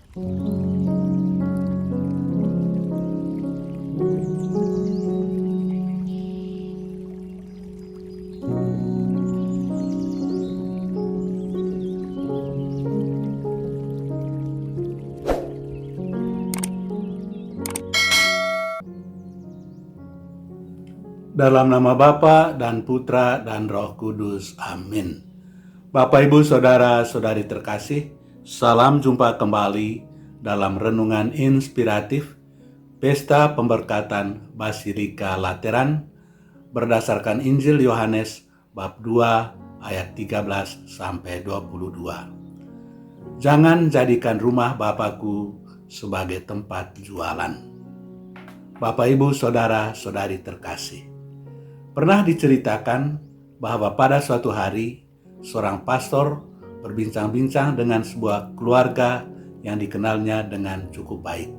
Dalam nama Bapa dan Putra dan Roh Kudus. Amin. Bapak, Ibu, Saudara-saudari terkasih, salam jumpa kembali dalam renungan inspiratif Pesta Pemberkatan Basilika Lateran berdasarkan Injil Yohanes bab 2 ayat 13 sampai 22. Jangan jadikan rumah Bapakku sebagai tempat jualan. Bapak, Ibu, Saudara-saudari terkasih, pernah diceritakan bahwa pada suatu hari, seorang pastor berbincang-bincang dengan sebuah keluarga yang dikenalnya dengan cukup baik.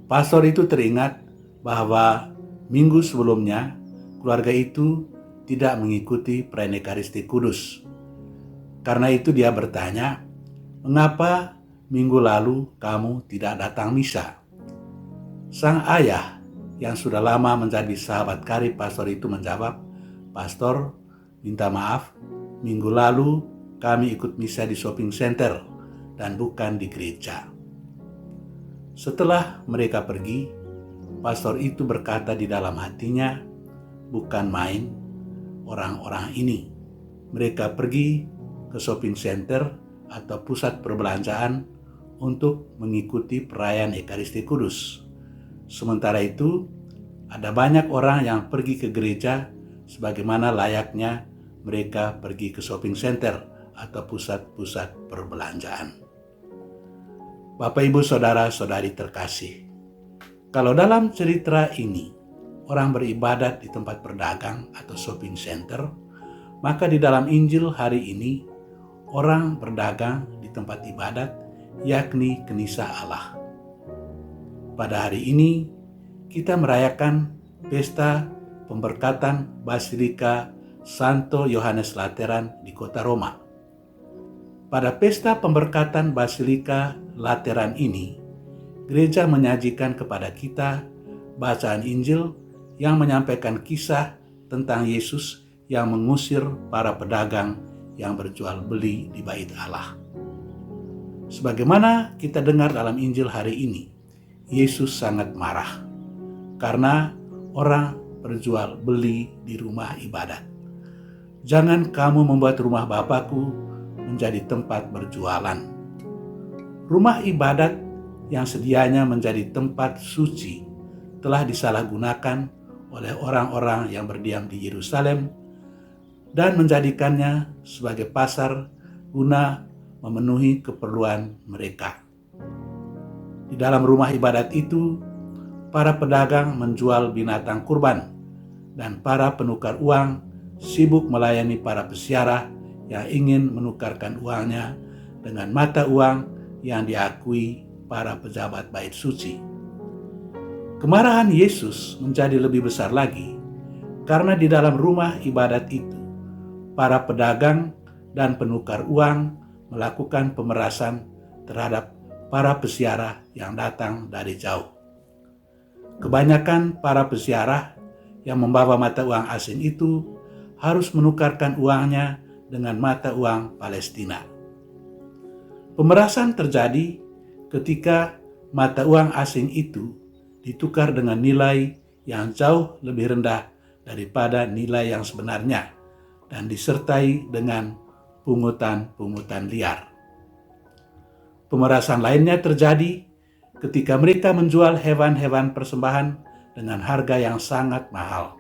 Pastor itu teringat bahwa minggu sebelumnya, keluarga itu tidak mengikuti perayaan Ekaristi Kudus. Karena itu dia bertanya, "Mengapa minggu lalu kamu tidak datang misa?" Sang ayah yang sudah lama menjadi sahabat karib pastor itu menjawab, "Pastor, minta maaf, minggu lalu kami ikut misa di shopping center dan bukan di gereja." Setelah mereka pergi, pastor itu berkata di dalam hatinya, "Bukan main orang-orang ini. Mereka pergi ke shopping center atau pusat perbelanjaan untuk mengikuti perayaan Ekaristi Kudus. Sementara itu, ada banyak orang yang pergi ke gereja sebagaimana layaknya mereka pergi ke shopping center atau pusat-pusat perbelanjaan." Bapak, Ibu, Saudara-saudari terkasih, kalau dalam cerita ini orang beribadat di tempat berdagang atau shopping center, maka di dalam Injil hari ini orang berdagang di tempat ibadat, yakni Knisah Allah. Pada hari ini kita merayakan pesta pemberkatan Basilika Santo Yohanes Lateran di kota Roma. Pada pesta pemberkatan Basilika Lateran ini, gereja menyajikan kepada kita bacaan Injil yang menyampaikan kisah tentang Yesus yang mengusir para pedagang yang berjual beli di bait Allah. Sebagaimana kita dengar dalam Injil hari ini, Yesus sangat marah karena orang berjual beli di rumah ibadat. "Jangan kamu membuat rumah Bapakku menjadi tempat berjualan." Rumah ibadat yang sedianya menjadi tempat suci telah disalahgunakan oleh orang-orang yang berdiam di Yerusalem dan menjadikannya sebagai pasar guna memenuhi keperluan mereka. Di dalam rumah ibadat itu, para pedagang menjual binatang kurban dan para penukar uang sibuk melayani para peziarah yang ingin menukarkan uangnya dengan mata uang yang diakui para pejabat bait suci. Kemarahan Yesus menjadi lebih besar lagi karena di dalam rumah ibadat itu, para pedagang dan penukar uang melakukan pemerasan terhadap para peziarah yang datang dari jauh. Kebanyakan para peziarah yang membawa mata uang asing itu harus menukarkan uangnya dengan mata uang Palestina. Pemerasan terjadi ketika mata uang asing itu ditukar dengan nilai yang jauh lebih rendah daripada nilai yang sebenarnya dan disertai dengan pungutan-pungutan liar. Pemerasan lainnya terjadi ketika mereka menjual hewan-hewan persembahan dengan harga yang sangat mahal.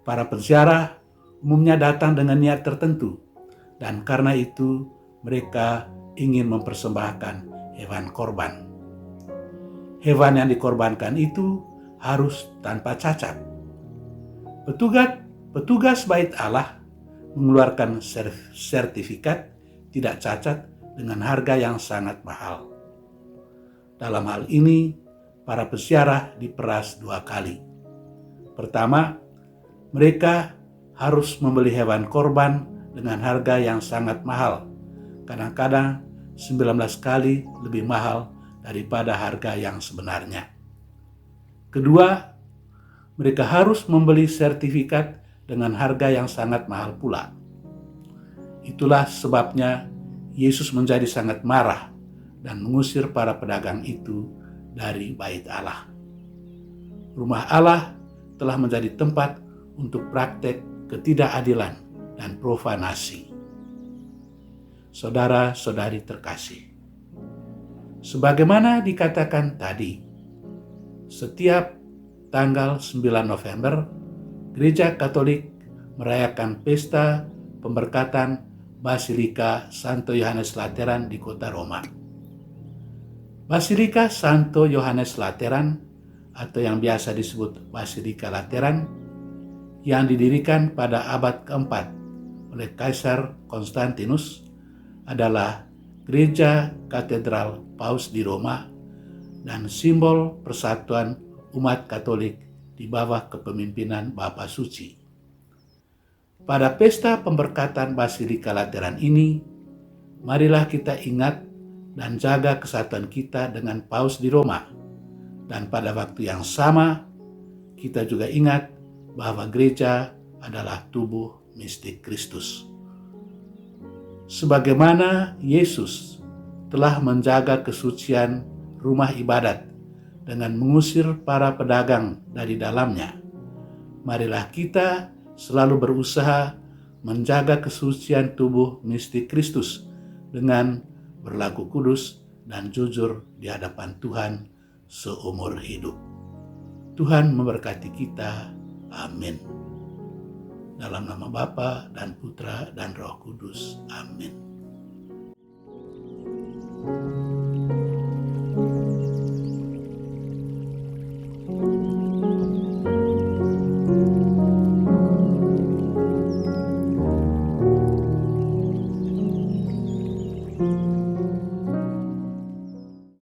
Para peziarah umumnya datang dengan niat tertentu, dan karena itu mereka ingin mempersembahkan hewan korban. Hewan yang dikorbankan itu harus tanpa cacat. Petugas bait Allah mengeluarkan sertifikat tidak cacat dengan harga yang sangat mahal. Dalam hal ini, para peziarah diperas 2 kali. Pertama, mereka harus membeli hewan korban dengan harga yang sangat mahal, kadang-kadang 19 kali lebih mahal daripada harga yang sebenarnya. Kedua, mereka harus membeli sertifikat dengan harga yang sangat mahal pula. Itulah sebabnya Yesus menjadi sangat marah dan mengusir para pedagang itu dari bait Allah. Rumah Allah telah menjadi tempat untuk praktek ketidakadilan dan profanasi. Saudara-saudari terkasih, sebagaimana dikatakan tadi, setiap tanggal 9 November, Gereja Katolik merayakan pesta pemberkatan Basilika Santo Yohanes Lateran di kota Roma. Basilika Santo Yohanes Lateran atau yang biasa disebut Basilika Lateran yang didirikan pada abad keempat oleh Kaisar Konstantinus adalah gereja katedral Paus di Roma dan simbol persatuan umat Katolik di bawah kepemimpinan Bapa Suci. Pada pesta pemberkatan Basilika Lateran ini, marilah kita ingat dan jaga kesatuan kita dengan Paus di Roma. Dan pada waktu yang sama, kita juga ingat bahwa gereja adalah tubuh mistik Kristus. Sebagaimana Yesus telah menjaga kesucian rumah ibadat dengan mengusir para pedagang dari dalamnya, marilah kita selalu berusaha menjaga kesucian tubuh mistik Kristus dengan berlaku kudus dan jujur di hadapan Tuhan seumur hidup. Tuhan memberkati kita. Amin. Dalam nama Bapa dan Putra dan Roh Kudus. Amin.